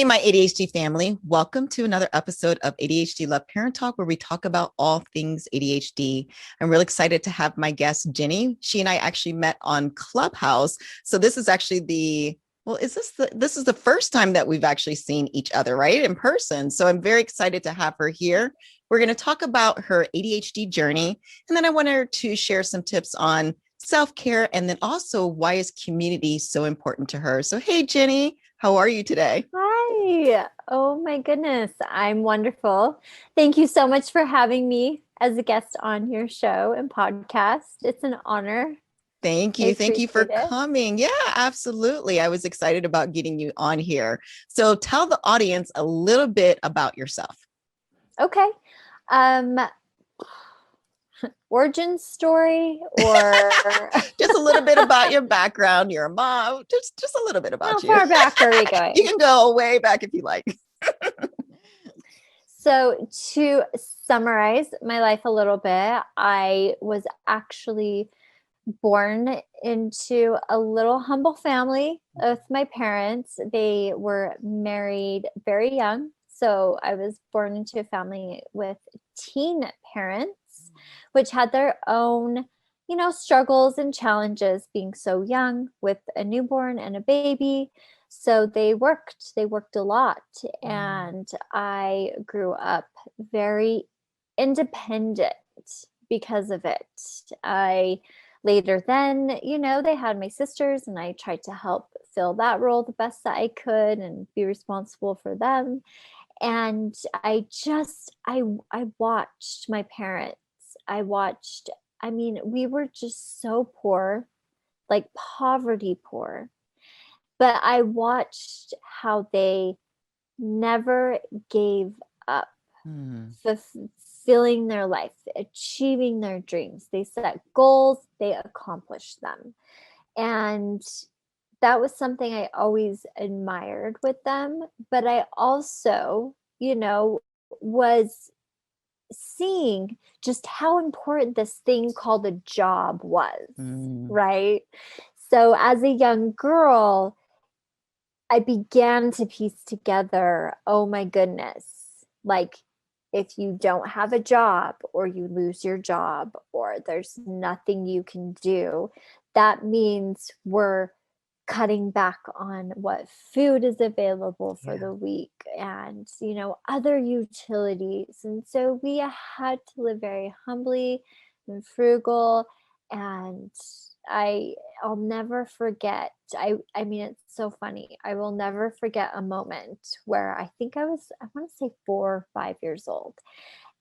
Hey, my ADHD family. Welcome to another episode of ADHD Love Parent Talk, where we talk about all things ADHD. I'm really excited to have my guest, Jenny. She and I actually met on Clubhouse. So this is actually this is the first time that we've actually seen each other, right? In person. So I'm very excited to have her here. We're going to talk about her ADHD journey. And then I want her to share some tips on self-care and then also why is community so important to her. So, hey, Jenny, how are you today? Hi. Oh my goodness. I'm wonderful. Thank you so much for having me as a guest on your show and podcast. It's an honor. Thank I you. Thank you for appreciate it. coming. Yeah, absolutely. I was excited about getting you on here. So tell the audience a little bit about yourself. Okay. Um, Origin story or Just a little bit about your background, your mom, just a little bit how about you. far back are we You going? can go way back if you like. So to summarize my life a little bit, I was actually born into a little humble family with my parents. They were married very young. So I was born into a family with teen parents, which had their own, struggles and challenges being so young with a newborn and a baby. So they worked a lot. And I grew up very independent because of it. I later then, they had my sisters and I tried to help fill that role the best that I could and be responsible for them. And I watched my parents. We were just so poor, like poverty poor. But I watched how they never gave up Hmm. fulfilling their life, achieving their dreams. They set goals, they accomplished them. And that was something I always admired with them. But I also, was seeing just how important this thing called a job was, Hmm. right? So as a young girl, I began to piece together, oh my goodness, like if you don't have a job or you lose your job or there's nothing you can do, that means we're cutting back on what food is available for Yeah. the week and, other utilities. And so we had to live very humbly and frugal. And I I'll never forget. I mean it's so funny. I will never forget a moment where I want to say 4 or 5 years old.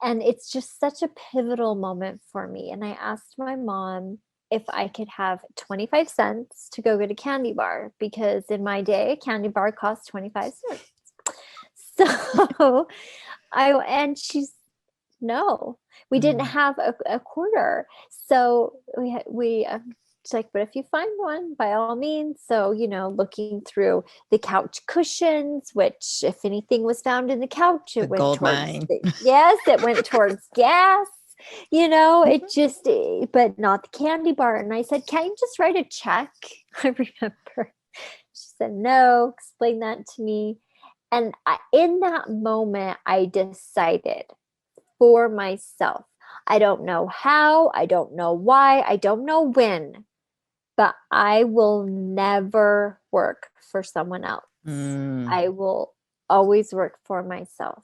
And it's just such a pivotal moment for me. And I asked my mom if I could have 25 cents to go get a candy bar because in my day a candy bar cost 25 cents. So and she's no, we didn't Hmm. have a quarter. So we it's like, but if you find one, by all means. So, looking through the couch cushions, which if anything was found in the couch, The it went gold towards mine. yes, it went towards gas. But not the candy bar. And I said, can't you just write a check? I remember she said, no, explain that to me. And in that moment, I decided for myself. I don't know how, I don't know why, I don't know when, but I will never work for someone else. Hmm. I will always work for myself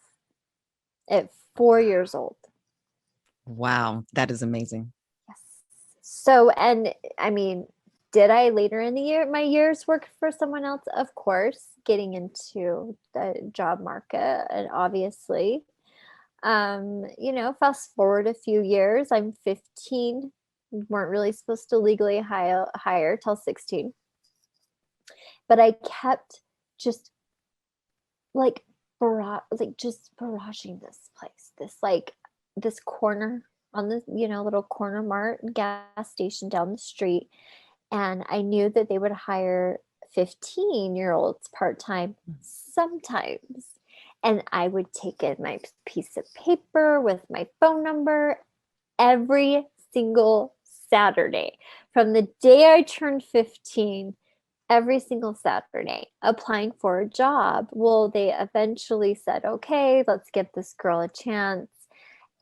at 4 years old. Wow, that is amazing. Yes. So, and I mean, did I later in the year, my years work for someone else? Of course, getting into the job market, and obviously, fast forward a few years, I'm 15. We weren't really supposed to legally hire till 16. But I kept just like just barraging this place, this corner on the, little corner mart and gas station down the street. And I knew that they would hire 15-year-olds part-time sometimes. And I would take in my piece of paper with my phone number every single Saturday from the day I turned 15 every single Saturday applying for a job. Well, they eventually said, okay, let's give this girl a chance.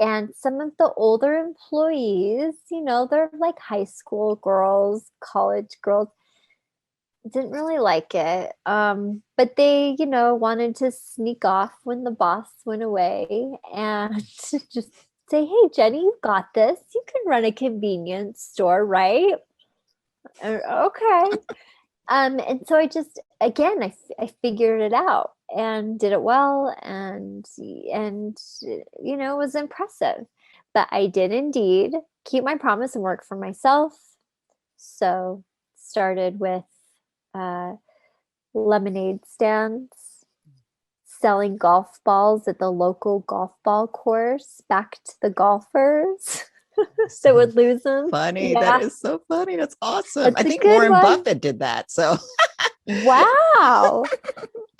And some of the older employees, they're like high school girls, college girls, didn't really like it. But they, wanted to sneak off when the boss went away and just say, hey, Jenny, you got this. You can run a convenience store, right? Okay. And so I just, again, I figured it out and did it well and it was impressive. But I did indeed keep my promise and work for myself. So started with uh, lemonade stands, selling golf balls at the local golf ball course back to the golfers that So would lose them. funny. That Yeah, is so funny. That's awesome. I that's a think good Warren one. Buffett did that. So Wow.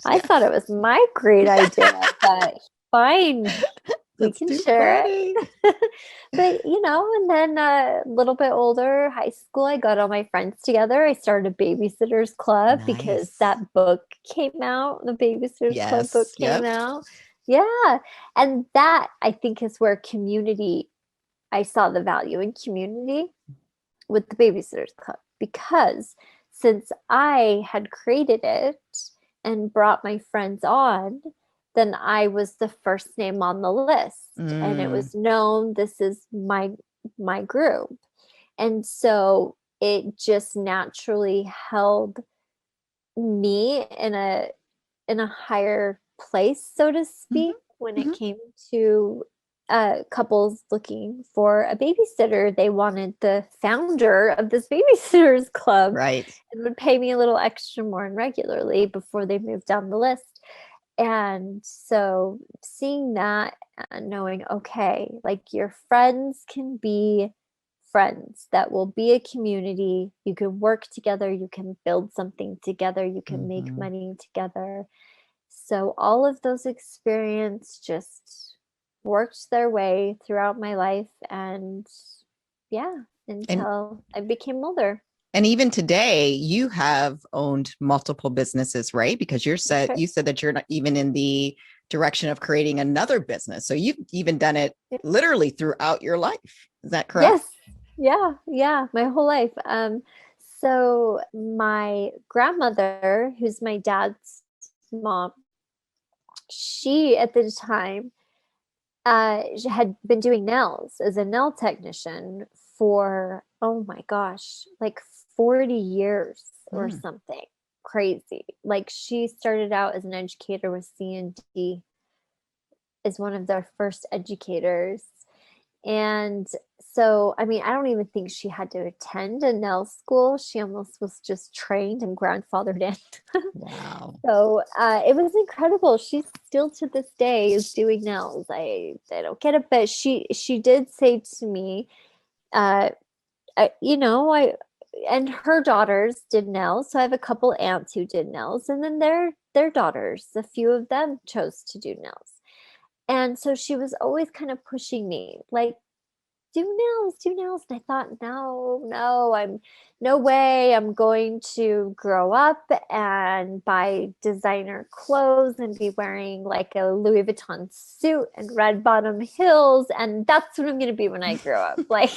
I yeah, thought it was my great idea, but fine. We that's can too share funny. it. But, and then a little bit older, high school, I got all my friends together. I started a babysitters club because Nice. that book came out. The babysitters club book Yes. came Yep. out. Yeah. And that I think is where community, I saw the value in community with the babysitters club because since I had created it and brought my friends on, then I was the first name on the list and it Mm, was known this is my group. And so it just naturally held me in a higher place, so to mhm, speak, when it mhm. came to couples looking for a babysitter. They wanted the founder of this babysitters club Right. and would pay me a little extra more regularly before they moved down the list. And so seeing that and knowing, okay, like your friends can be friends that will be a community. You can work together, you can build something together, you can make Mhm. money together. So all of those experiences just worked their way throughout my life and yeah, And until I became older. and even today, you have owned multiple businesses, right? Because Okay. you said that you're not even in the direction of creating another business. So you've even done it literally throughout your life. Is that correct? Yes. Yeah. Yeah. My whole life. So my grandmother, who's my dad's mom, she at the time she had been doing nails as a nail technician for, oh my gosh, like 40 years or Mm, something crazy. Like she started out as an educator with C&D as one of their first educators. And so, I mean, I don't even think she had to attend a nail school. She almost was just trained and grandfathered in. wow. So it was incredible. She still to this day is doing nails. I don't get it, but she did say to me, uh, I and her daughters did nails. So I have a couple aunts who did nails, and then their daughters, a few of them chose to do nails. And so she was always kind of pushing me, like, do nails, do nails. And I thought, no, no, no way. I'm going to grow up and buy designer clothes and be wearing like a Louis Vuitton suit and red bottom heels. And that's what I'm going to be when I grow up. Like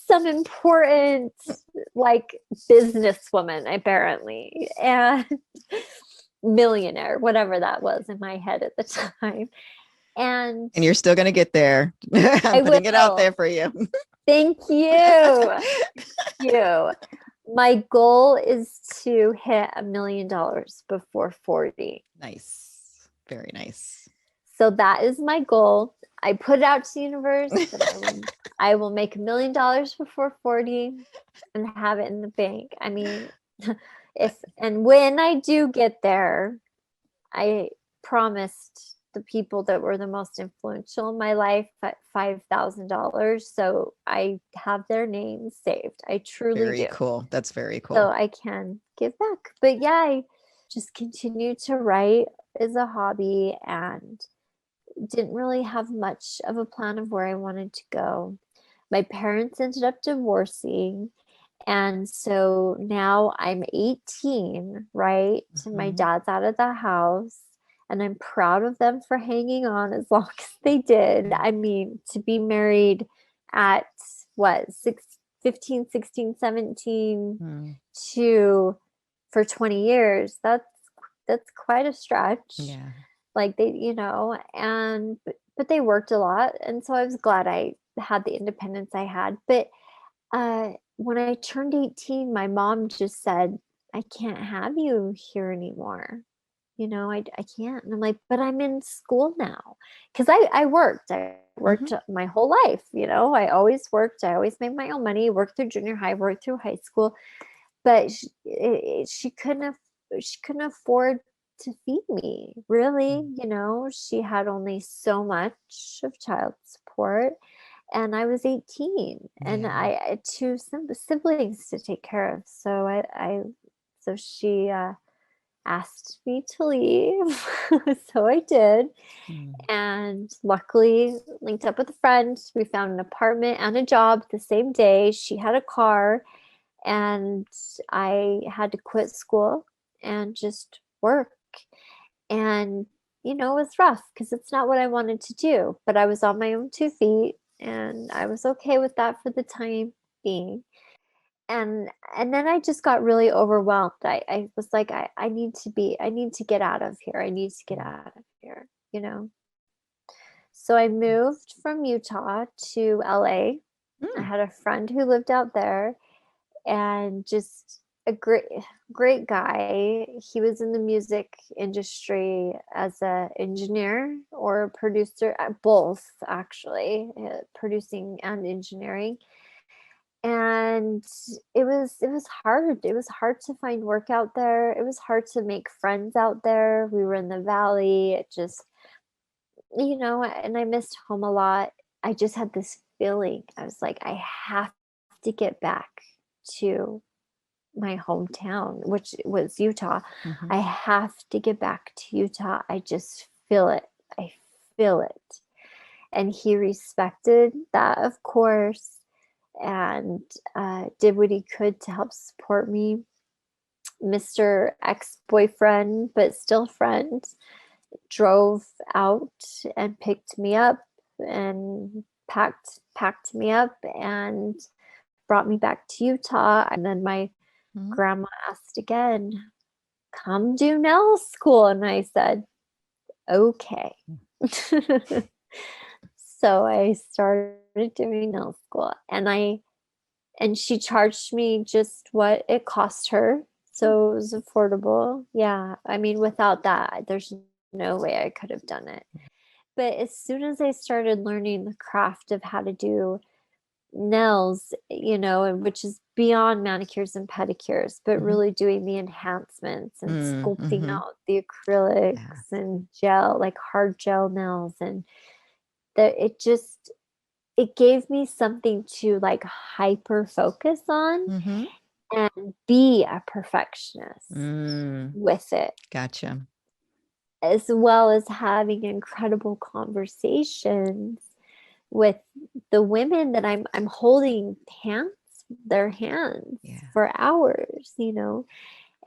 some important, like businesswoman, apparently, and millionaire, whatever that was in my head at the time. And And you're still going to get there. I'm I putting it out will. there for you. Thank you. You. My goal is to hit $1 million before 40. Nice. Very nice. So that is my goal. I put it out to the universe that I will make $1 million before 40 and have it in the bank. I mean, if and when I do get there, I promised the people that were the most influential in my life at $5,000. So I have their names saved. I truly Very do. cool. That's very So cool. I can give back. But yeah, I just continue to write as a hobby and didn't really have much of a plan of where I wanted to go. My parents ended up divorcing, And so now I'm 18, right? And my Mhm. dad's out of the house. And I'm proud of them for hanging on as long as they did. I mean, to be married at what, 15, 16, 17 Mm. to for 20 years, that's quite a stretch. Yeah. Like they, and but they worked a lot. And so I was glad I had the independence I had. But when I turned 18, my mom just said, I can't have you here anymore. I can't. And I'm like, but I'm in school now. Because I worked. I worked Mhm. my whole life. I always worked. I always made my own money, worked through junior high, worked through high school. But she couldn't afford to feed me, really. Mm. She had only so much of child support, and I was 18, and Yeah. I had two siblings to take care of. So she asked me to leave. So I did. Mm. And luckily linked up with a friend. We found an apartment and a job the same day. She had a car, and I had to quit school and just work. And it was rough because it's not what I wanted to do, but I was on my own 2 feet, and I was okay with that for the time being. And then I just got really overwhelmed. I was like, I need to get out of here. I need to get Mm. out of here. So I moved from Utah to LA. I Mm. had a friend who lived out there, and just a great guy. He was in the music industry as a engineer or a producer, both actually, producing and engineering. And it was hard. It was hard to find work out there. It was hard to make friends out there. We were in the valley. It just, and I missed home a lot. I just had this feeling. I was like, I have to get back to my hometown, which was Utah. I Mhm. have to get back to Utah. I just feel it. I feel it. And he respected that, of course, and did what he could to help support me. Mr. Ex boyfriend, but still friend, drove out and picked me up and packed me up and brought me back to Utah. And then my Mhm. grandma asked again, come do nail school. And I said, okay. So I started doing nail school, and she charged me just what it cost her. Mm. So it was affordable. Yeah. I mean, without that, there's no way I could have done it. But as soon as I started learning the craft of how to do nails, and which is beyond manicures and pedicures, but Mhm. really doing the enhancements and Mm. sculpting Mhm. out the Yeah. acrylics and gel, like hard gel nails, and that it gave me something to like hyper focus on Mhm. and be a perfectionist Mm. with it, Gotcha. as well as having incredible conversations with the women that I'm holding their hands Yeah. for hours.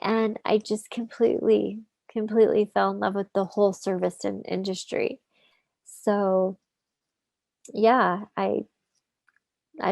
And I just completely fell in love with the whole service industry. So yeah, I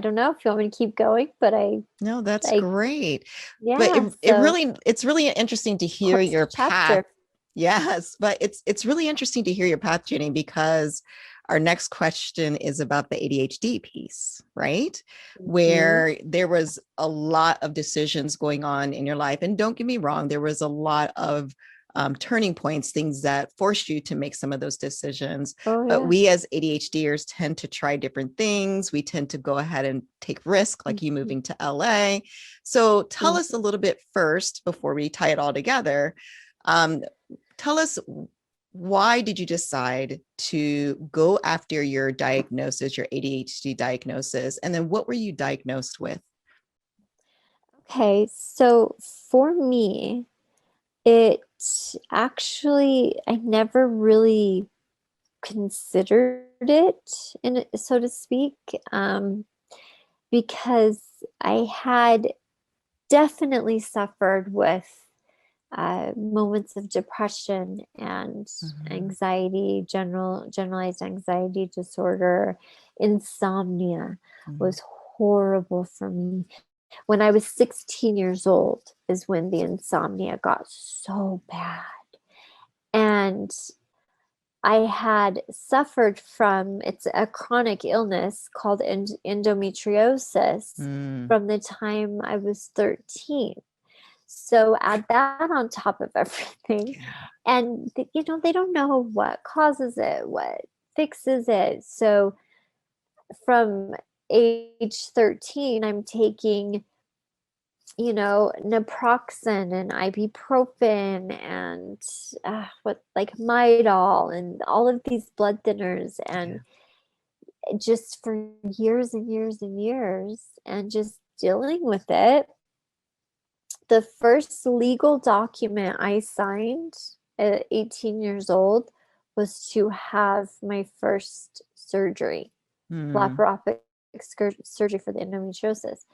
don't know if you want me to keep going, but No, that's I great. But yeah, it so really it's really interesting to hear close your the path. chapter. Yes, but it's really interesting to hear your path, Jenny, because our next question is about the ADHD piece, right? Mhm. Where there was a lot of decisions going on in your life. And don't get me wrong, there was a lot of turning points, things that forced you to make some of those decisions. Oh But yeah. we as ADHDers tend to try different things. We tend to go ahead and take risk, like you Mhm. moving to LA. So tell us a Mhm. little bit first before we tie it all together. Um, Tell us, why did you decide to go after your diagnosis, your ADHD diagnosis? And then what were you diagnosed with? Okay, so for me, it actually I never really considered it, so to speak, because I had definitely suffered with moments of depression and anxiety, generalized anxiety disorder. Insomnia was horrible for me. When I was 16 years old is when the insomnia got so bad. And I had suffered from, it's a chronic illness called endometriosis from the time I was 13. So add that on top of everything. And, they don't know what causes it, what fixes it. So from age 13, I'm taking, naproxen and ibuprofen and like Midol and all of these blood thinners, and just for years and years and years, and just dealing with it. The first legal document I signed at 18 years old was to have my first surgery, laparoscopic surgery for the endometriosis.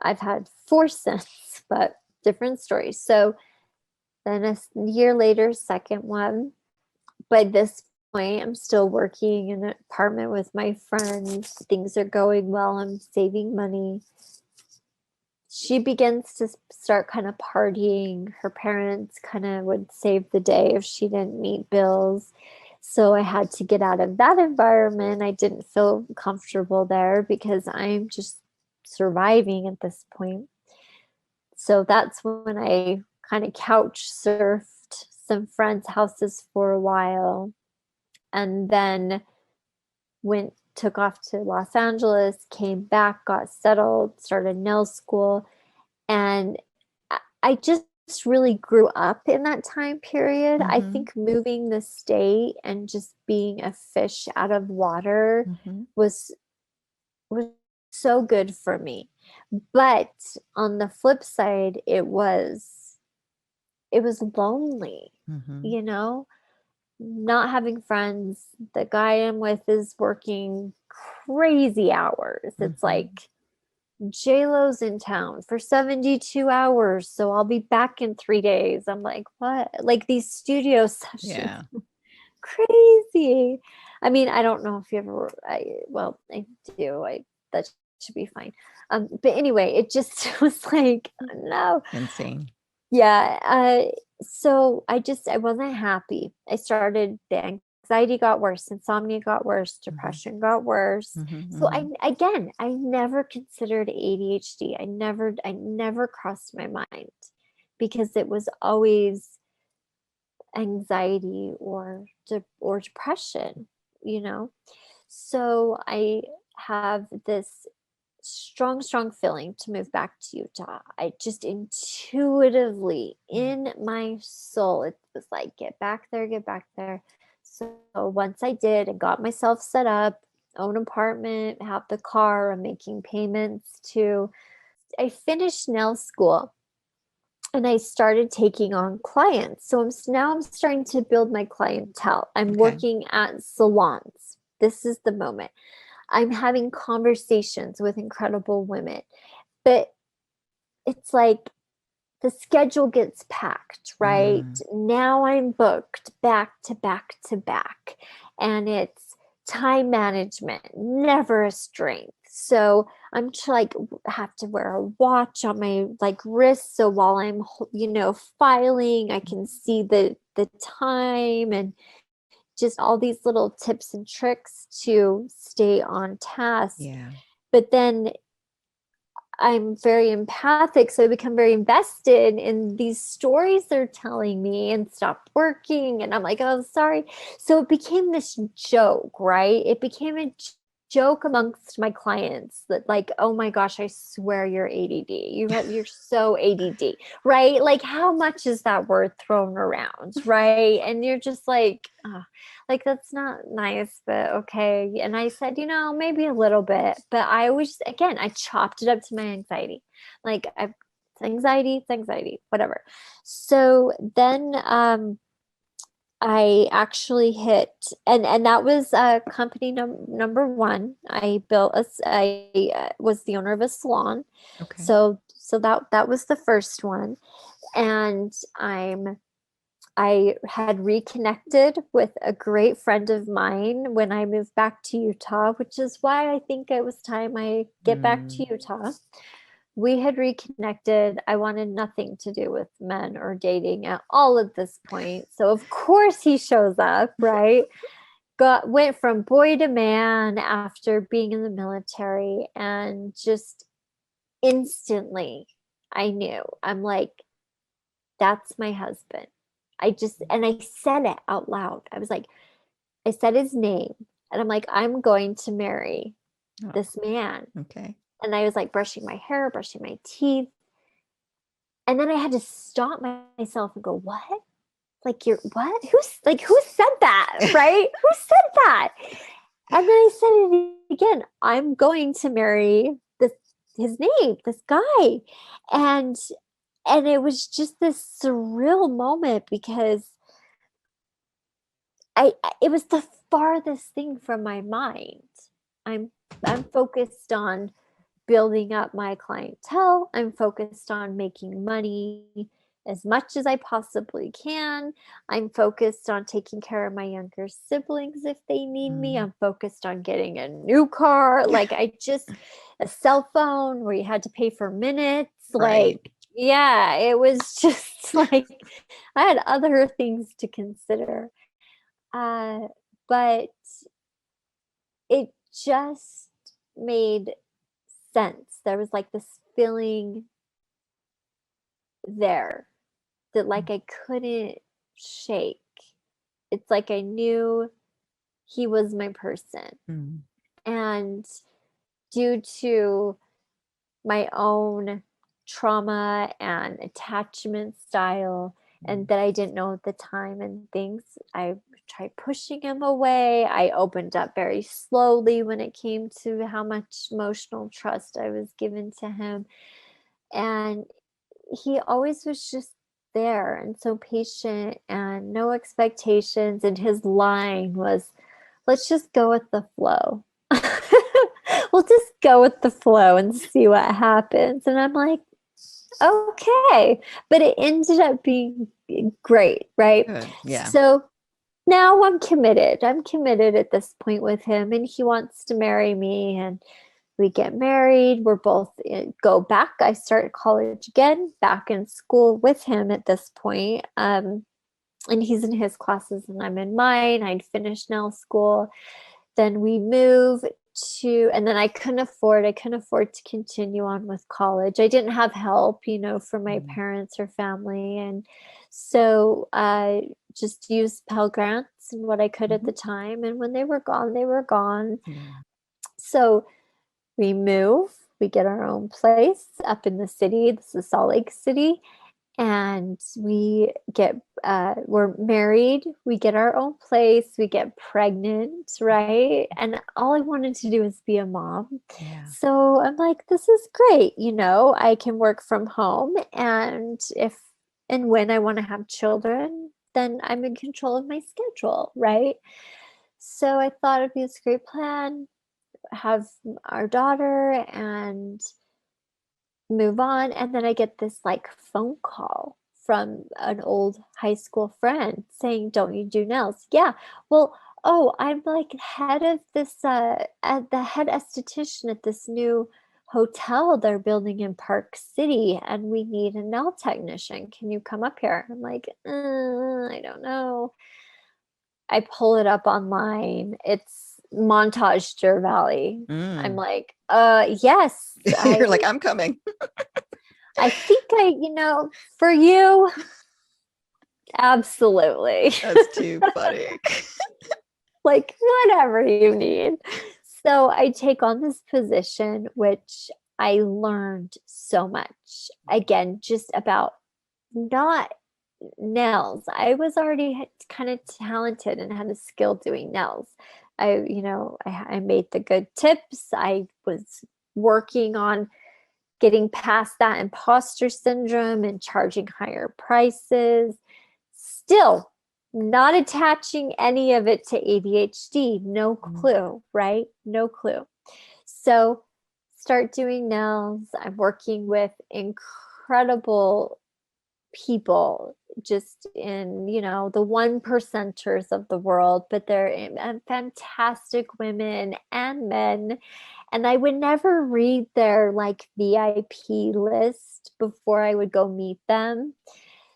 I've had 4 since, but different stories. So then a year later, second one. By this point, I'm still working in an apartment with my friends. Things are going well. I'm saving money. She begins to start kind of partying. Her parents kind of would save the day if she didn't meet bills. So I had to get out of that environment. I didn't feel comfortable there because I'm just surviving at this point. So that's when I kind of couch surfed some friends' houses for a while, and then took off to Los Angeles, came back, got settled, started nail school. And I just really grew up in that time period. I think moving the state and just being a fish out of water was so good for me. But on the flip side, it was lonely, not having friends. The guy I'm with is working crazy hours. It's like J-Lo's in town for 72 hours, so I'll be back in 3 days. I'm like, what? Like these studio sessions. Crazy. I mean, I don't know if you ever, I do. That should be fine. But anyway, it just was like, no. Insane. Yeah. So I wasn't happy. The anxiety got worse, insomnia got worse, depression got worse. So I never considered ADHD. I never crossed my mind, because it was always anxiety or depression, So I have this strong feeling to move back to Utah. I just intuitively in my soul, it was like, get back there. So once I did and got myself set up, own apartment, have the car, I'm making payments to, I finished nail school and I started taking on clients. So I'm starting to build my clientele. I'm working at salons. This is the moment. I'm having conversations with incredible women, but it's like the schedule gets packed, right? Now I'm booked back to back to back, and it's time management, never a strength. So I'm have to wear a watch on my wrist, so while I'm filing, I can see the time, and just all these little tips and tricks to stay on task. But then I'm very empathic, so I become very invested in these stories they're telling me, and stopped working. And I'm like, oh, sorry. So it became this joke, right? It became a joke amongst my clients that oh my gosh, I swear you're ADD. You're so ADD, right? Like, how much is that word thrown around, right? And you're just like, oh, that's not nice, but okay. And I said, maybe a little bit, but I always, again, I chopped it up to my anxiety. It's anxiety, whatever. So then, I actually hit, and that was company number one. I was the owner of a salon. So So that was the first one. And I had reconnected with a great friend of mine when I moved back to Utah, which is why I think it was time I get back to Utah. We had reconnected. I wanted nothing to do with men or dating at all at this point. So of course he shows up, right? Went from boy to man after being in the military, and just instantly I knew. I'm like, that's my husband. And I said it out loud. I said his name, and I'm like, I'm going to marry this man. Okay. And I was like brushing my hair, brushing my teeth. And then I had to stop myself and go, what? Like, you're what? Who said that? Right? Who said that? And then I said it again. I'm going to marry his name, this guy. And it was just this surreal moment, because it was the farthest thing from my mind. I'm focused on building up my clientele. I'm focused on making money as much as I possibly can. I'm focused on taking care of my younger siblings if they need me. I'm focused on getting a new car, like a cell phone where you had to pay for minutes. Right. Like, yeah, it was just like I had other things to consider. But it just made sense. There was like this feeling there that like I couldn't shake. It's like I knew he was my person. And due to my own trauma and attachment style, and that I didn't know at the time and things, I tried pushing him away. I opened up very slowly when it came to how much emotional trust I was given to him. And he always was just there and so patient and no expectations. And his line was, let's just go with the flow. We'll just go with the flow and see what happens. And I'm like, okay. But it ended up being great, right? Good. Yeah. So now I'm committed. I'm committed at this point with him, and he wants to marry me, and we get married. We're both go back. I start college again, back in school with him at this point. And he's in his classes and I'm in mine. I'd finished nail school. Then we move and then I couldn't afford to continue on with college. I didn't have help, from my parents or family. And so I just used Pell Grants and what I could at the time. And when they were gone, they were gone. So we move, we get our own place up in the city. This is Salt Lake City. And we're married, we get our own place, we get pregnant, right? And all I wanted to do was be a mom. So I'm like, this is great. I can work from home, and if and when I want to have children, then I'm in control of my schedule, right? So I thought it'd be this great plan, have our daughter and move on. And then I get this like phone call from an old high school friend saying, don't you do nails? Yeah. Well, I'm like head of this, at the head esthetician at this new hotel they're building in Park City, and we need a nail technician. Can you come up here? I'm like, I don't know. I pull it up online. It's Montage Deer Valley. I'm like, yes. You're like, I'm coming. I think for you, absolutely. That's too funny. Like, whatever you need. So I take on this position, which I learned so much. Again, just about not nails. I was already kind of talented and had a skill doing nails. I made the good tips. I was working on getting past that imposter syndrome and charging higher prices. Still not attaching any of it to ADHD. No clue, right? No clue. So start doing nails. I'm working with incredible people, just in, the 1%ers of the world, but they're fantastic women and men. And I would never read their like VIP list before I would go meet them.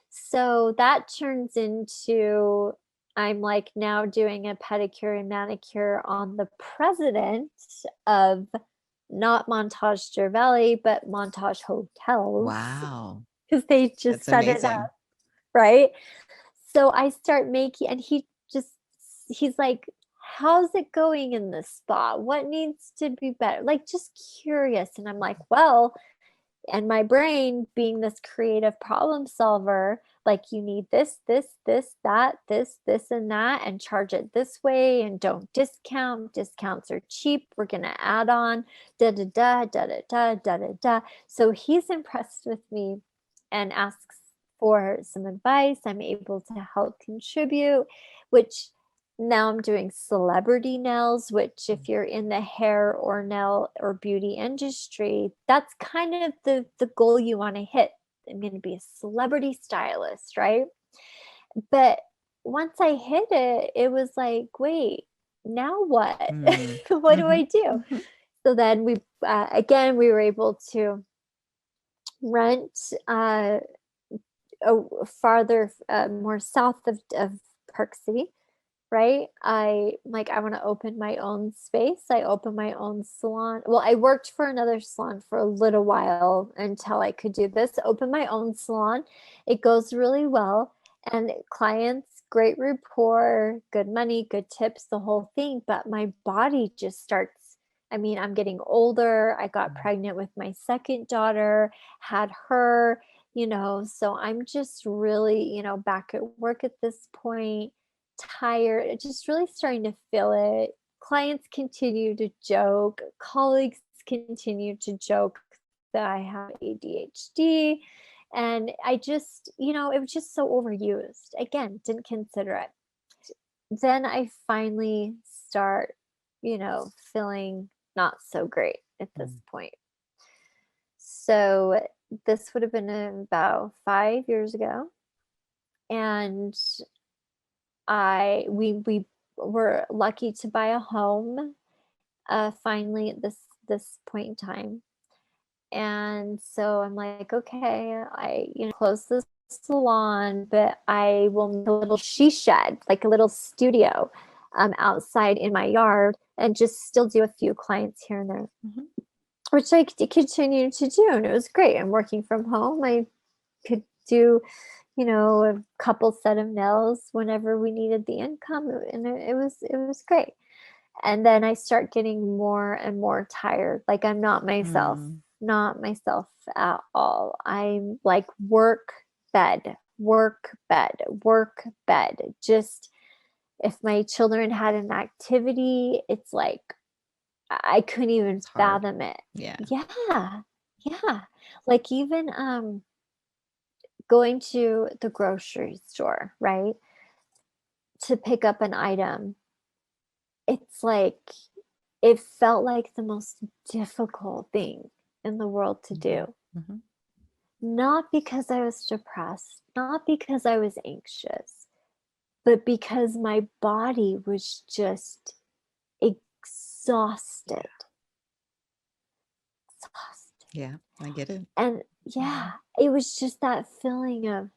So that turns into, I'm like now doing a pedicure and manicure on the president of not Montage Valley, but Montage Hotels, Wow. because they just That's set it up, amazing. right? So I start making, and he's like, how's it going in this spa? What needs to be better? Like, just curious. And I'm like, well, and my brain being this creative problem solver, like, you need this, that, this, and that, and charge it this way, and don't discount. Discounts are cheap. We're going to add on da da da da da da da da da. So he's impressed with me and asks for some advice. I'm able to help contribute, which now I'm doing celebrity nails, which if you're in the hair or nail or beauty industry, that's kind of the goal you want to hit. I'm going to be a celebrity stylist, right? But once I hit it, it was like, wait, now what? Mm. What do I do? So then we were able to rent farther, more south of Park City, right? I want to open my own space. I opened my own salon. Well, I worked for another salon for a little while until I could do this. Open my own salon. It goes really well. And clients, great rapport, good money, good tips, the whole thing. But my body just starts, I'm getting older. I got pregnant with my second daughter, had her, so I'm just really, back at work at this point, tired, just really starting to feel it. Clients continue to joke, colleagues continue to joke that I have ADHD. And I just, it was just so overused. Again, didn't consider it. Then I finally start, feeling not so great at this point. So this would have been about 5 years ago. And we were lucky to buy a home finally at this point in time. And so I'm like, okay, I close the salon, but I will make a little she shed, like a little studio outside in my yard, and just still do a few clients here and there, which I continued to do, and it was great. I'm working from home. I could do a couple set of nails whenever we needed the income, and it was great. And then I start getting more and more tired. Like, I'm not myself, not myself at all. I'm like work, bed, work, bed, work, bed. Just, if my children had an activity, it's like I couldn't even fathom it. Yeah. Yeah. Yeah. Like, even going to the grocery store, right? To pick up an item. It's like, it felt like the most difficult thing in the world to do. Not because I was depressed, not because I was anxious, but because my body was just exhausted. Yeah, I get it. And yeah, it was just that feeling of,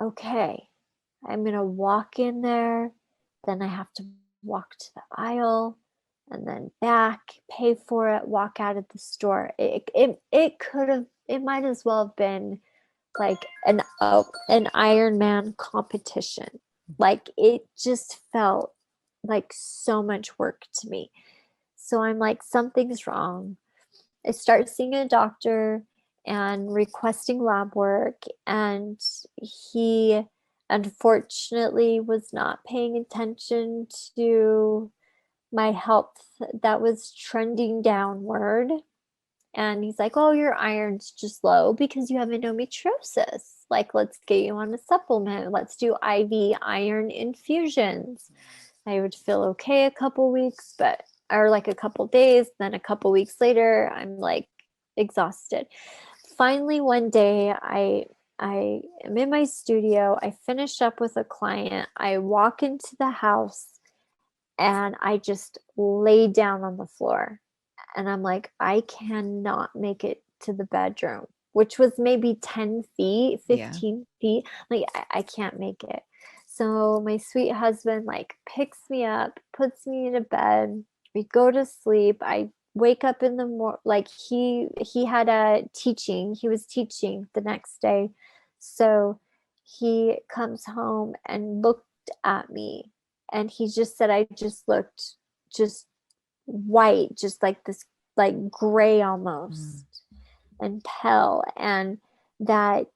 okay, I'm going to walk in there, then I have to walk to the aisle, and then back, pay for it, walk out of the store. It might as well have been like an Ironman competition. Like, it just felt like so much work to me. So I'm like, something's wrong. I start seeing a doctor and requesting lab work, and he unfortunately was not paying attention to my health that was trending downward. And he's like, oh, your iron's just low because you have endometriosis. Like, let's get you on a supplement. Let's do IV iron infusions. I would feel okay a couple weeks, but or like a couple days, then a couple weeks later, I'm like exhausted. Finally, one day I am in my studio. I finish up with a client. I walk into the house and I just lay down on the floor. And I'm like, I cannot make it to the bedroom, which was maybe 10 feet, Yeah. 15 feet. Like, I can't make it. So my sweet husband like picks me up, puts me in a bed. We go to sleep. I wake up in the morning. Like he had a teaching. He was teaching the next day. So he comes home and looked at me, and he just said, I just looked just white, just like this, like gray almost, and pale. And that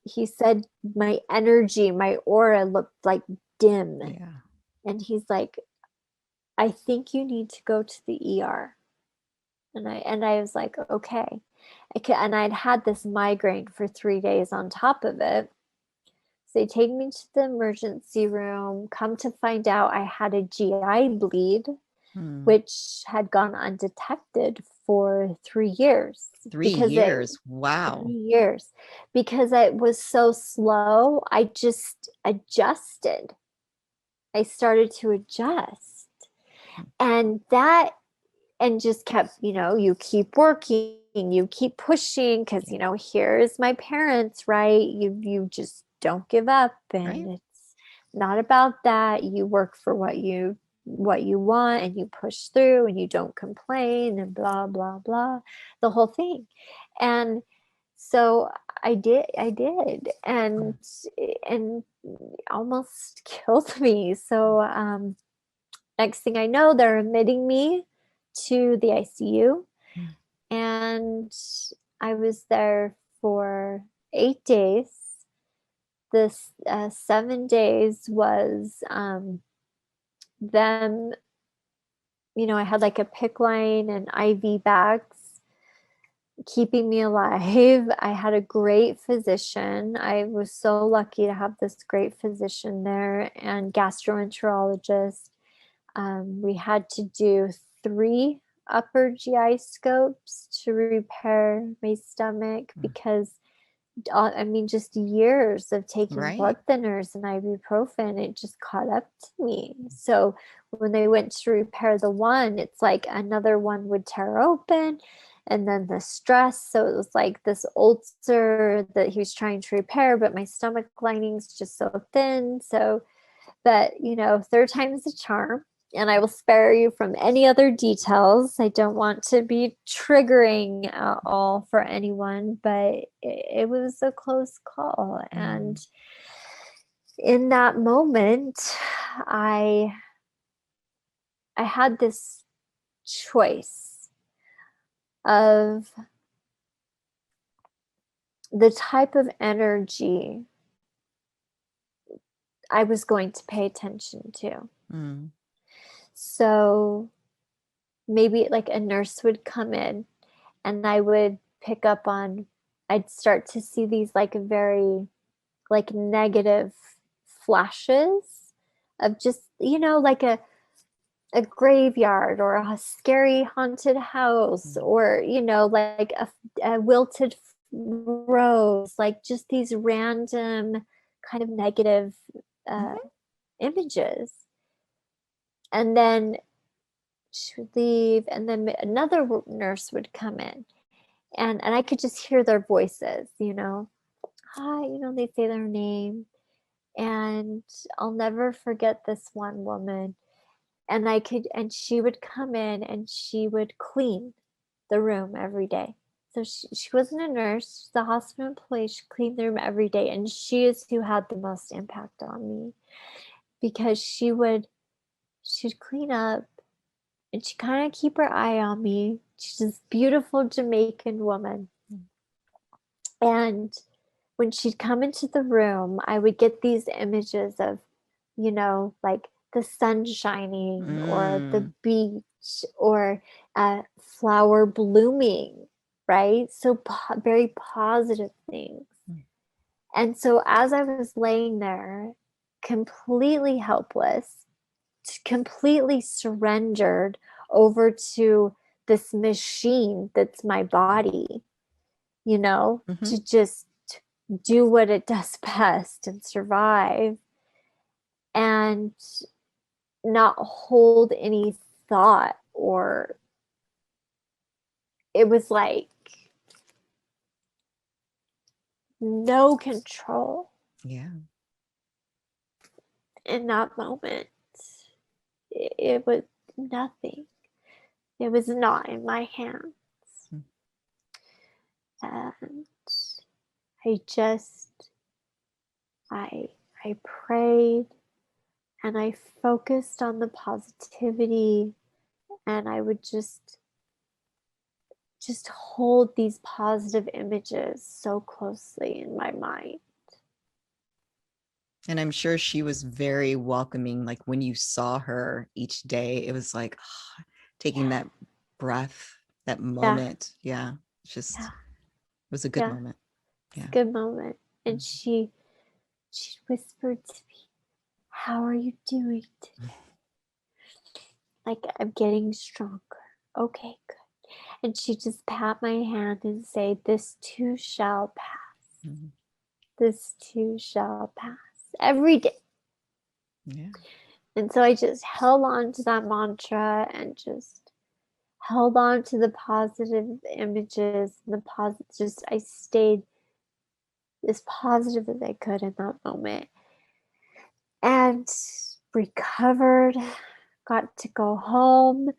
he said my energy, my aura looked like dim. Yeah. And he's like, I think you need to go to the ER. And I was like, okay. And I'd had this migraine for 3 days on top of it. So they take me to the emergency room. Come to find out, I had a GI bleed, which had gone undetected for 3 years. 3 years. Wow. 3 years. Because it was so slow, I just adjusted. I started to adjust. And just kept, you keep working, you keep pushing, because, here's my parents, right? You just don't give up. And Right. it's not about that. You work for what you want, and you push through, and you don't complain, and blah, blah, blah, the whole thing. And so I did, and almost killed me. So next thing I know, they're admitting me to the ICU. And I was there for 8 days. This 7 days was them, I had like a PICC line and IV bags keeping me alive. I had a great physician. I was so lucky to have this great physician there, and gastroenterologist. We had to do 3 upper GI scopes to repair my stomach, because just years of taking blood thinners and ibuprofen, it just caught up to me. So when they went to repair the one, it's like another one would tear open, and then the stress. So it was like this ulcer that he was trying to repair, but my stomach lining's just so thin. So, but third time's a charm. And I will spare you from any other details. I don't want to be triggering at all for anyone, but it was a close call. And in that moment, I had this choice of the type of energy I was going to pay attention to. So maybe like a nurse would come in, and I would pick up on, I'd start to see these like very like negative flashes of just, like a graveyard, or a scary haunted house, or, like a wilted rose, like just these random kind of negative images. And then she would leave, and then another nurse would come in, and I could just hear their voices, hi, they say their name. And I'll never forget this one woman, and she would come in and she would clean the room every day. So she wasn't a nurse, she's a hospital employee. She cleaned the room every day, and she is who had the most impact on me, because she'd clean up, and she kind of keep her eye on me. She's this beautiful Jamaican woman. And when she'd come into the room, I would get these images of, like the sun shining, or the beach, or a flower blooming, right? So very positive things. And so as I was laying there, completely helpless, completely surrendered, over to this machine that's my body, to just do what it does best and survive and not hold any thought, or it was like no control. Yeah. In that moment, it was nothing. It was not in my hands. And I prayed and I focused on the positivity, and I would just hold these positive images so closely in my mind. And I'm sure she was very welcoming. Like when you saw her each day, it was like taking that breath, that moment. Yeah. It's just, it was a good moment. Yeah. It's a good moment. And she whispered to me, "How are you doing today?" Like, "I'm getting stronger." "Okay, good." And she just pat my hand and say, "This too shall pass." This too shall pass. Every day. Yeah. And so I just held on to that mantra and just held on to the positive images and I stayed as positive as I could in that moment. And recovered, got to go home.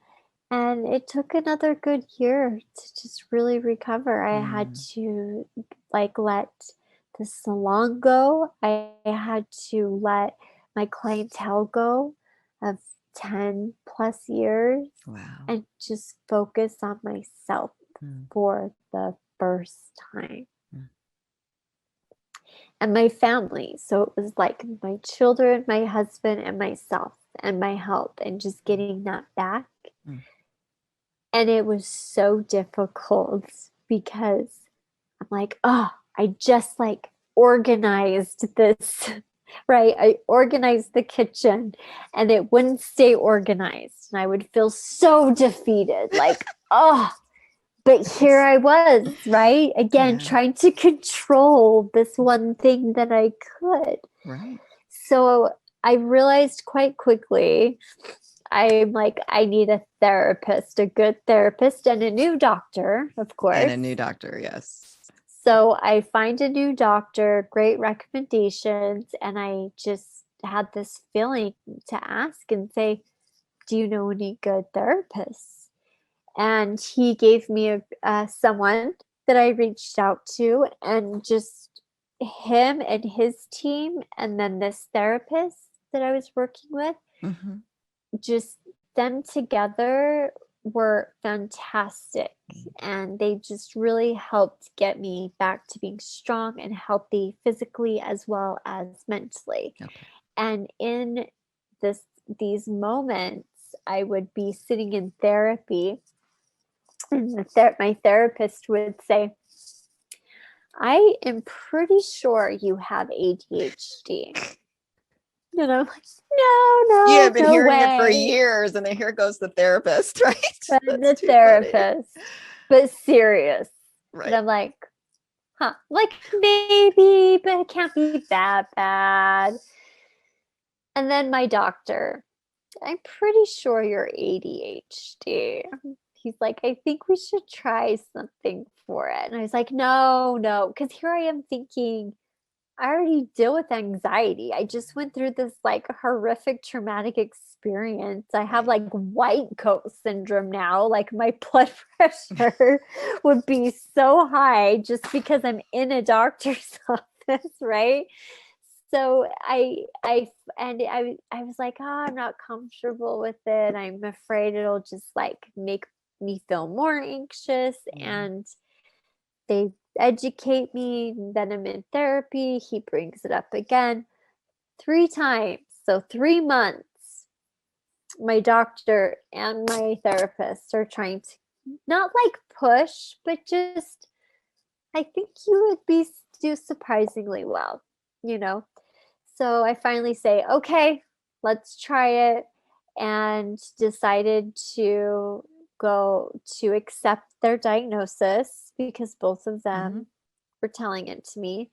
And it took another good year to just really recover. I had to let the salon go. I had to let my clientele go of 10 plus years. Wow. And just focus on myself for the first time. And my family. So it was like my children, my husband, and myself, and my health, and just getting that back. And it was so difficult because I'm like, oh, I just organized this, right? I organized the kitchen and it wouldn't stay organized. And I would feel so defeated, oh, but here I was, right? Again, trying to control this one thing that I could. Right. So I realized quite quickly, I'm like, I need a therapist, a good therapist, and a new doctor, of course. And a new doctor, yes. So I find a new doctor, great recommendations, and I just had this feeling to ask and say, "Do you know any good therapists?" And he gave me someone that I reached out to, and just him and his team, and then this therapist that I was working with, just them together were fantastic. And they just really helped get me back to being strong and healthy physically as well as mentally. Okay. And in these moments, I would be sitting in therapy, and my therapist would say, "I am pretty sure you have ADHD." And I'm like, no, you have been hearing way. it for years, and then here goes the therapist, right? The therapist, but serious. Right. And I'm like, maybe, but it can't be that bad. And then my doctor, "I'm pretty sure you're ADHD." He's like, "I think we should try something for it." And I was like, no, because here I am thinking, I already deal with anxiety. I just went through this horrific traumatic experience. I have white coat syndrome now. My blood pressure would be so high just because I'm in a doctor's office, right? So I was like, "Oh, I'm not comfortable with it. I'm afraid it'll just make me feel more anxious." And they educate me. Then I'm in therapy. He brings it up again 3 times. So 3 months, my doctor and my therapist are trying to not push, but just, "I think you would do surprisingly well." So I finally say, "Okay, let's try it." and decided to go to accept their diagnosis because both of them were telling it to me.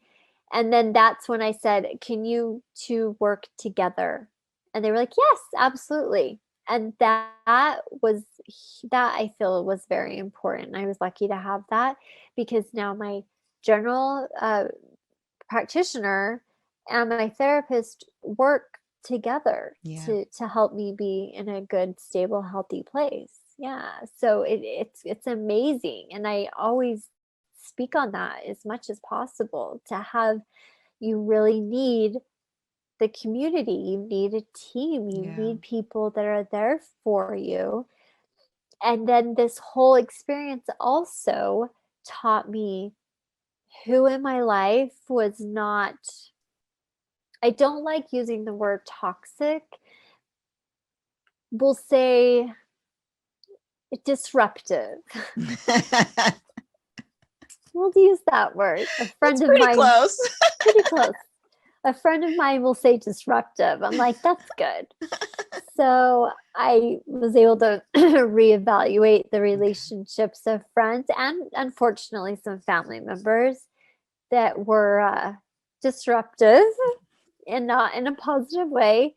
And then that's when I said, can you two work together? And they were like, yes, absolutely. And that I feel was very important. I was lucky to have that because now my general practitioner and my therapist work together to help me be in a good, stable, healthy place. Yeah. So it's amazing. And I always speak on that as much as possible to have, you really need the community, you need a team, you need people that are there for you. And then this whole experience also taught me who in my life was not, I don't like using the word toxic, we'll say disruptive. We'll use that word. A friend That's of pretty mine, close. pretty close. A friend of mine will say disruptive. I'm like, that's good. So I was able to reevaluate the relationships of friends and unfortunately some family members that were disruptive and not in a positive way.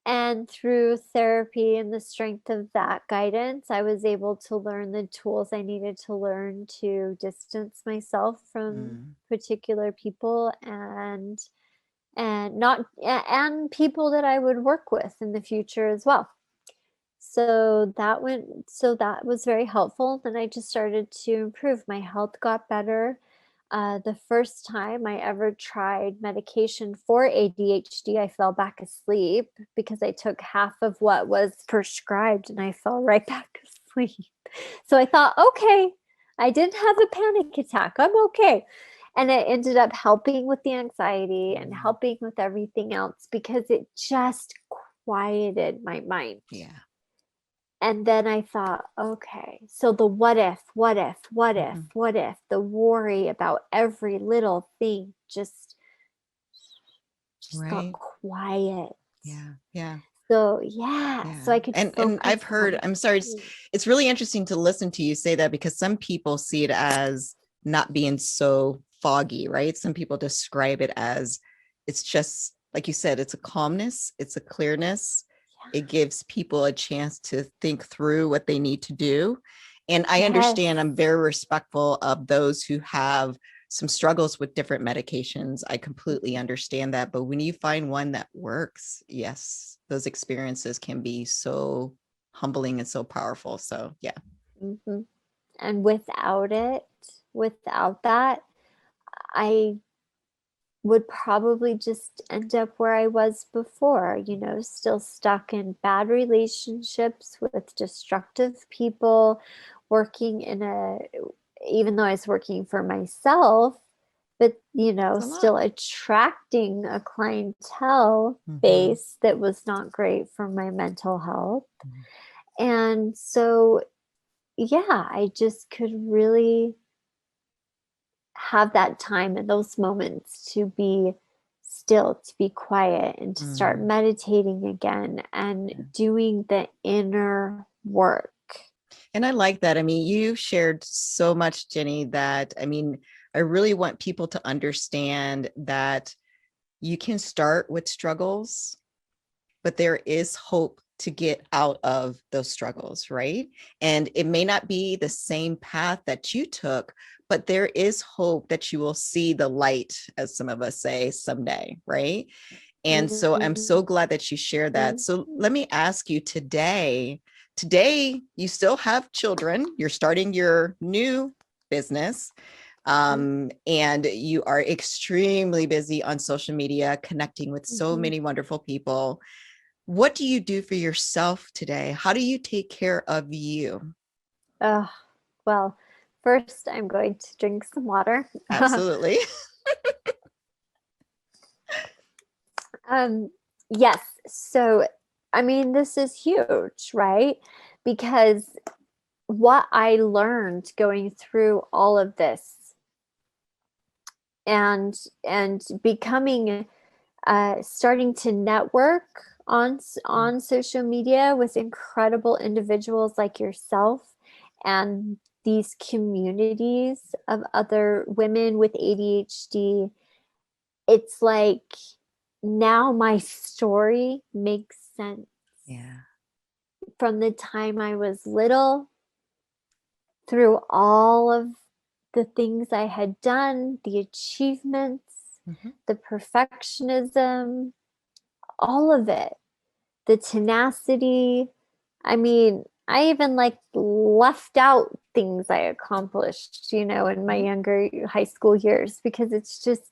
And through therapy and the strength of that guidance, I was able to learn the tools I needed to learn to distance myself from particular people and not and people that I would work with in the future as well. So that was very helpful. Then I just started to improve. My health got better. The first time I ever tried medication for ADHD, I fell back asleep because I took half of what was prescribed and I fell right back asleep. So I thought, okay, I didn't have a panic attack. I'm okay. And it ended up helping with the anxiety and helping with everything else because it just quieted my mind. Yeah. And then I thought, okay, so the what if, the worry about every little thing just got quiet. Yeah. Yeah. So so I could and I've heard, I'm sorry, it's really interesting to listen to you say that because some people see it as not being so foggy, right? Some people describe it as it's just like you said, it's a calmness, it's a clearness. It gives people a chance to think through what they need to do. And I understand, I'm very respectful of those who have some struggles with different medications. I completely understand that. But when you find one that works, yes, those experiences can be so humbling and so powerful. So, yeah. And without that, I would probably just end up where I was before, still stuck in bad relationships with destructive people, even though I was working for myself, but, still attracting a clientele base that was not great for my mental health. And so, I just could really have that time and those moments to be still, to be quiet, and to start meditating again and doing the inner work. And I like that. I mean, you shared so much, Jenny, that I really want people to understand that you can start with struggles, but there is hope to get out of those struggles, right? And it may not be the same path that you took, but there is hope that you will see the light, as some of us say, someday, right? And so I'm so glad that you shared that. So let me ask you today, you still have children, you're starting your new business, and you are extremely busy on social media, connecting with so many wonderful people. What do you do for yourself today? How do you take care of you? Well, first I'm going to drink some water. Absolutely. Yes. So, this is huge, right? Because what I learned going through all of this and becoming starting to network on social media with incredible individuals like yourself and these communities of other women with ADHD, it's like now my story makes sense. Yeah. From the time I was little, through all of the things I had done, the achievements, the perfectionism, all of it, the tenacity. I mean, I even like left out things I accomplished, in my younger high school years, because it's just,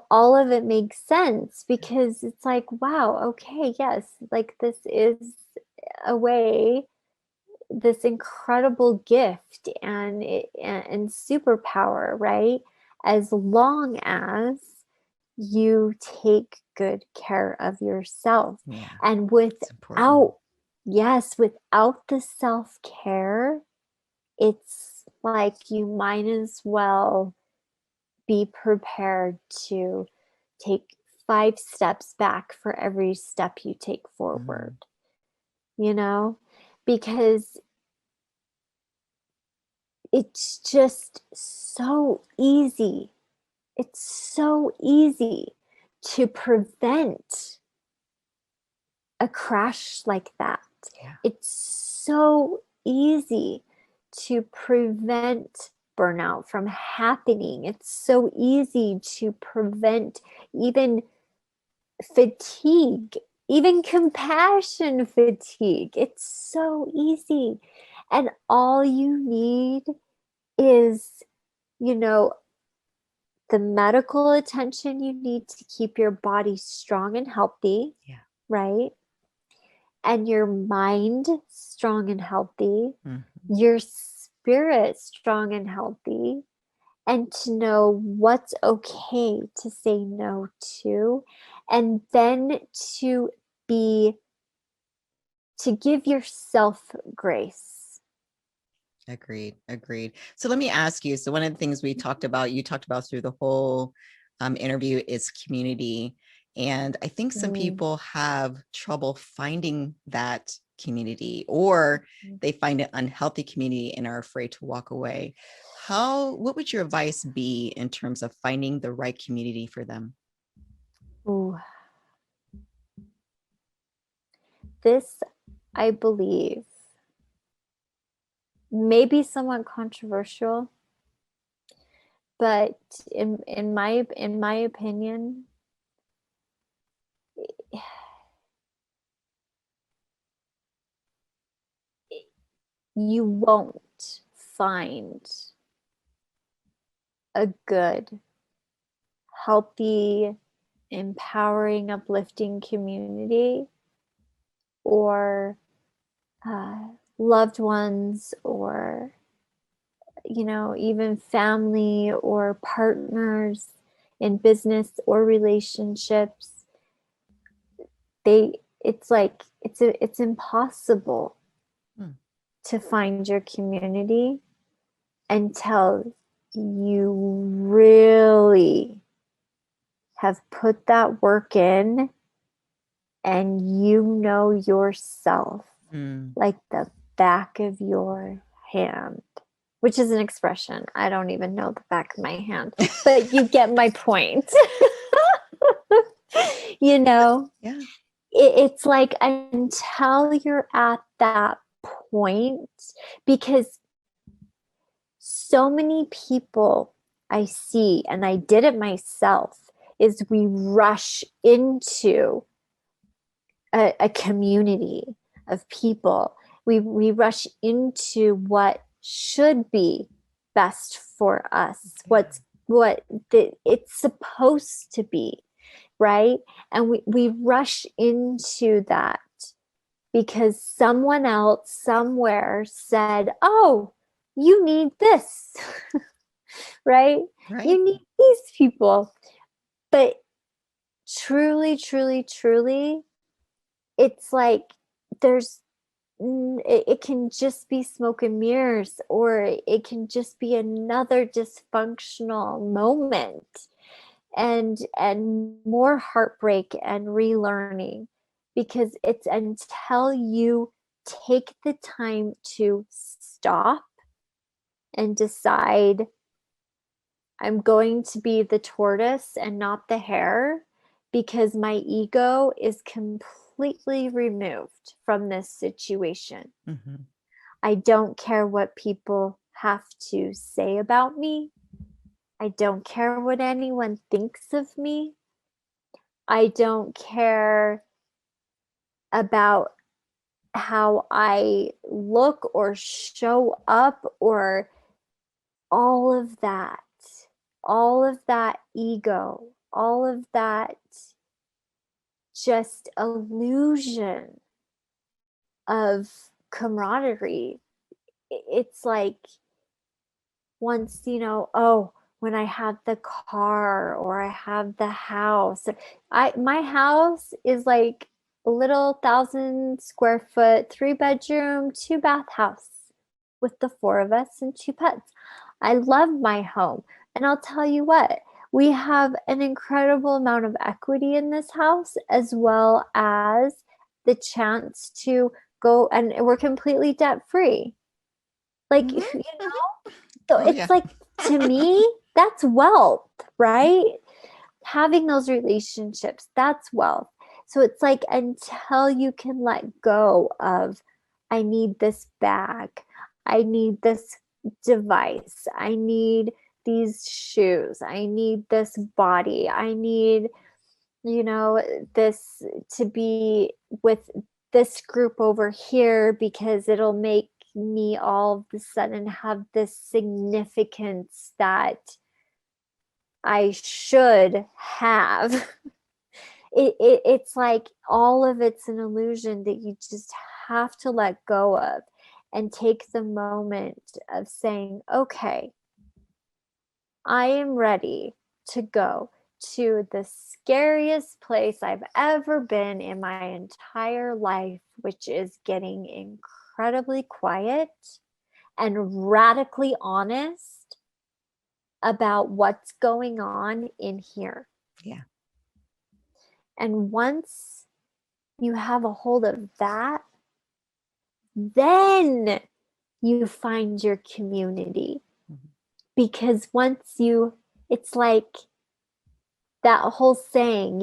all of it makes sense, because it's like, wow, okay, yes, like this is a way, this incredible gift and superpower, right? As long as you take good care of yourself. Yeah. And without the self-care, it's like you might as well be prepared to take 5 steps back for every step you take forward. Because it's just so easy. It's so easy to prevent a crash like that. Yeah. It's so easy to prevent burnout from happening. It's so easy to prevent even fatigue, even compassion fatigue. It's so easy. And all you need is, the medical attention you need to keep your body strong and healthy. Yeah. Right? And your mind strong and healthy, Mm-hmm. your spirit strong and healthy, and to know what's okay to say no to, and then to give yourself grace. Agreed. So let me ask you. So one of the things you talked about through the whole interview is community. And I think some people have trouble finding that community, or they find an unhealthy community and are afraid to walk away. What would your advice be in terms of finding the right community for them? Ooh. This, I believe, may be somewhat controversial, but in my opinion, you won't find a good, healthy, empowering, uplifting community, or loved ones, or even family or partners in business or relationships. It's impossible to find your community until you really have put that work in and yourself like the back of your hand, which is an expression. I don't even know the back of my hand, but you get my point. Yeah. It's like until you're at that point, because so many people I see, and I did it myself, is we rush into a community of people. We rush into what should be best for us, what it's supposed to be, right? And we rush into that because someone else somewhere said, oh, you need this, right? You need these people. But truly, truly, truly, it's like it can just be smoke and mirrors, or it can just be another dysfunctional moment. and more heartbreak and relearning, because it's until you take the time to stop and decide, I'm going to be the tortoise and not the hare, because my ego is completely removed from this situation. Mm-hmm. I don't care what people have to say about me. I don't care what anyone thinks of me. I don't care about how I look or show up, or all of that, all of that ego, all of that just illusion of camaraderie. It's like, once, oh, when I have the car or I have the house, my house is like a little 1,000 square foot, 3 bedroom, 2 bath house with the 4 of us and 2 pets. I love my home. And I'll tell you what, we have an incredible amount of equity in this house, as well as the chance to go, and we're completely debt free. Like, Mm-hmm. so Oh yeah. it's like, to me, that's wealth, right? Having those relationships, that's wealth. So it's like, until you can let go of, I need this bag, I need this device, I need these shoes, I need this body, I need, this to be with this group over here because it'll make me all of a sudden have this significance that I should have. It's like, all of it's an illusion that you just have to let go of, and take the moment of saying, okay, I am ready to go to the scariest place I've ever been in my entire life, which is getting incredibly quiet and radically honest about what's going on in here. Yeah. And once you have a hold of that, then you find your community. Mm-hmm. Because it's like that whole saying,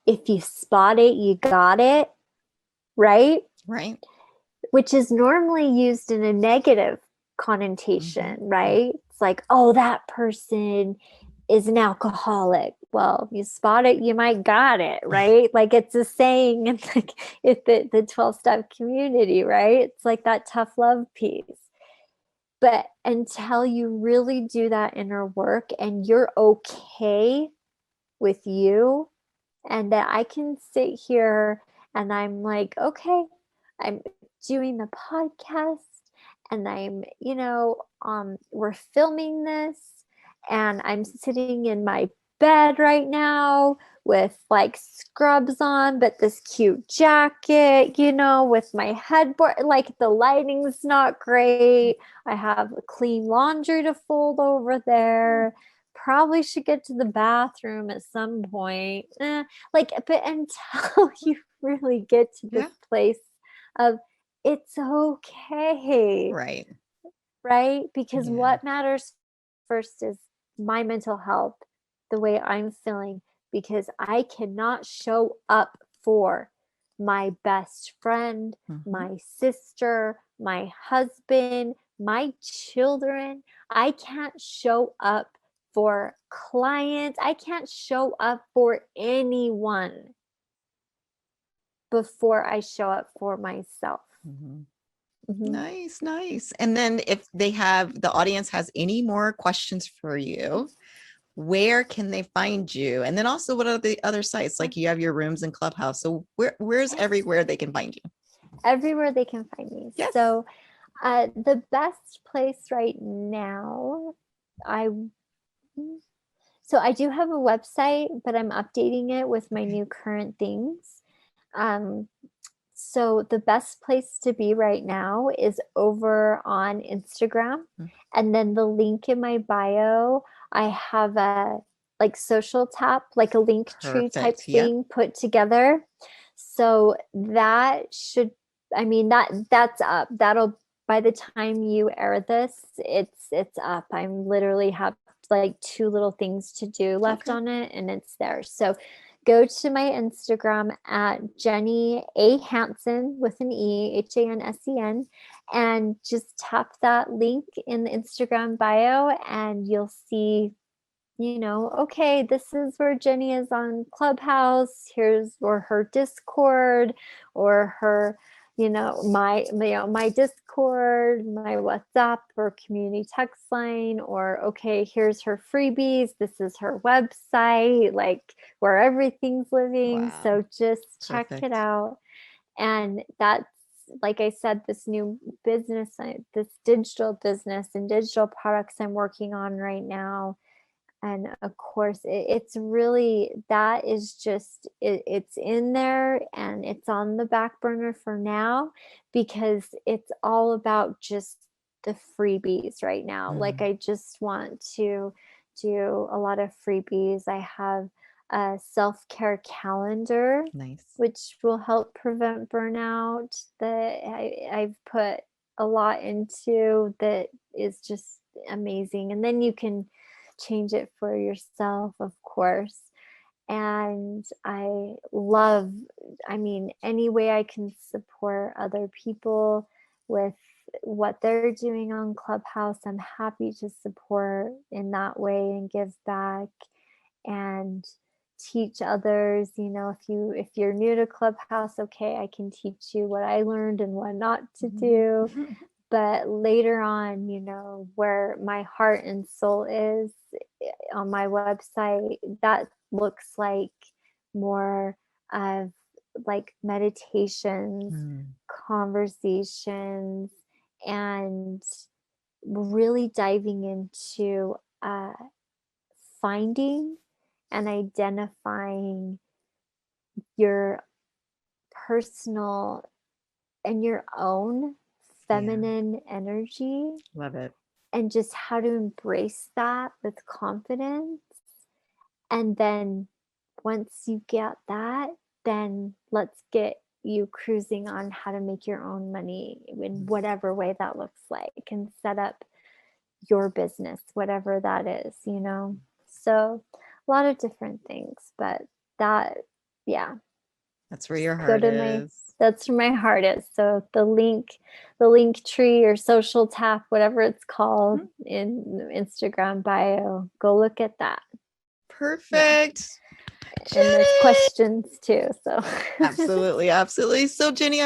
if you spot it, you got it, right? Right. Which is normally used in a negative connotation, Mm-hmm. right? It's like, oh, that person is an alcoholic. Well, you spot it, you might got it, right? Like, it's a saying in like the 12-step community, right? It's like that tough love piece. But until you really do that inner work and you're okay with you, and that I can sit here and I'm like, okay, I'm doing the podcast, and we're filming this, and I'm sitting in my bed right now with like scrubs on, but this cute jacket, with my headboard, like the lighting's not great. I have clean laundry to fold over there. Probably should get to the bathroom at some point. But until you really get to this Yeah. place of, it's okay, Right. right? Because Yeah. what matters first is my mental health, the way I'm feeling, because I cannot show up for my best friend, Mm-hmm. my sister, my husband, my children. I can't show up for clients. I can't show up for anyone before I show up for myself. Mm-hmm. Mm-hmm. Nice, nice. And then if the audience has any more questions for you, where can they find you? And then also, what are the other sites? Like, you have your rooms and Clubhouse. So where's everywhere they can find you? Everywhere they can find me. Yes. So the best place right now, I so I do have a website, but I'm updating it with my Okay. new current things. Um, so the best place to be right now is over on Instagram. Mm. And then the link in my bio, I have like social tap, like a link tree type Perfect. Yep. thing put together. So that should, I mean, that's up. That'll, by the time you air this, it's up. I'm literally have like 2 little things to do left Okay. on it, and it's there. So go to my Instagram at Jenny A Hansen with an E, Hansen, and just tap that link in the Instagram bio, and you'll see, okay, this is where Jenny is on Clubhouse. Here's or her Discord, or her, my Discord, my WhatsApp or community text line, or okay, here's her freebies. This is her website, like where everything's living. Wow. So just check it Perfect. out. And that's, like I said, this new business, this digital business and digital products I'm working on right now. And of course, it's really, that is just, it's in there and it's on the back burner for now, because it's all about just the freebies right now. Like, Mm, I just want to do a lot of freebies. I have a self-care calendar, nice. which will help prevent burnout, that I've put a lot into, that is just amazing. And then you can change it for yourself, of course. And I mean, any way I can support other people with what they're doing on Clubhouse, I'm happy to support in that way and give back and teach others. If you're new to Clubhouse, okay, I can teach you what I learned and what not to do. But later on, where my heart and soul is, on my website, that looks like more of like meditations, Mm, conversations, and really diving into finding and identifying your personal and your own yeah. feminine energy, Love it. and just how to embrace that with confidence. And then once you get that, then let's get you cruising on how to make your own money in whatever way that looks like, and set up your business, whatever that is. So a lot of different things, but that, yeah, That's where your go heart to my, is. that's where my heart is. So the link tree or social tap, whatever it's called, Mhm. in Instagram bio, go look at that. Yeah. Perfect. And there's Jenny. questions too. So Absolutely. Absolutely. So, Jenny,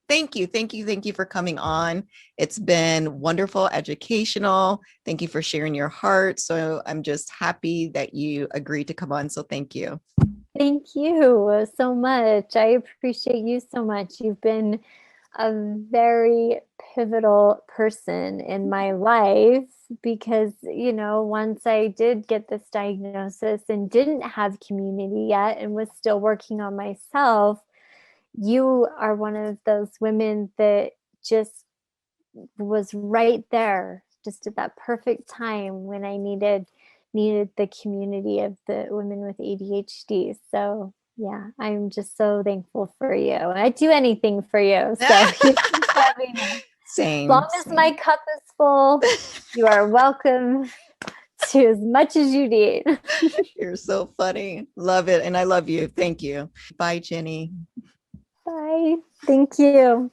thank you. Thank you. Thank you for coming on. It's been wonderful, educational. Thank you for sharing your heart. So, I'm just happy that you agreed to come on. So, thank you. thank you so much. I appreciate you so much. You've been a very pivotal person in my life, because, once I did get this diagnosis and didn't have community yet and was still working on myself, you are one of those women that just was right there, just at that perfect time when I needed the community of the women with ADHD. So yeah, I'm just so thankful for you. I'd do anything for you. So you just let me know. As long Same, as my same. cup is full, you are welcome to as much as you need. You're so funny. Love it. And I love you. Thank you. Bye, Jenny. Bye. Thank you.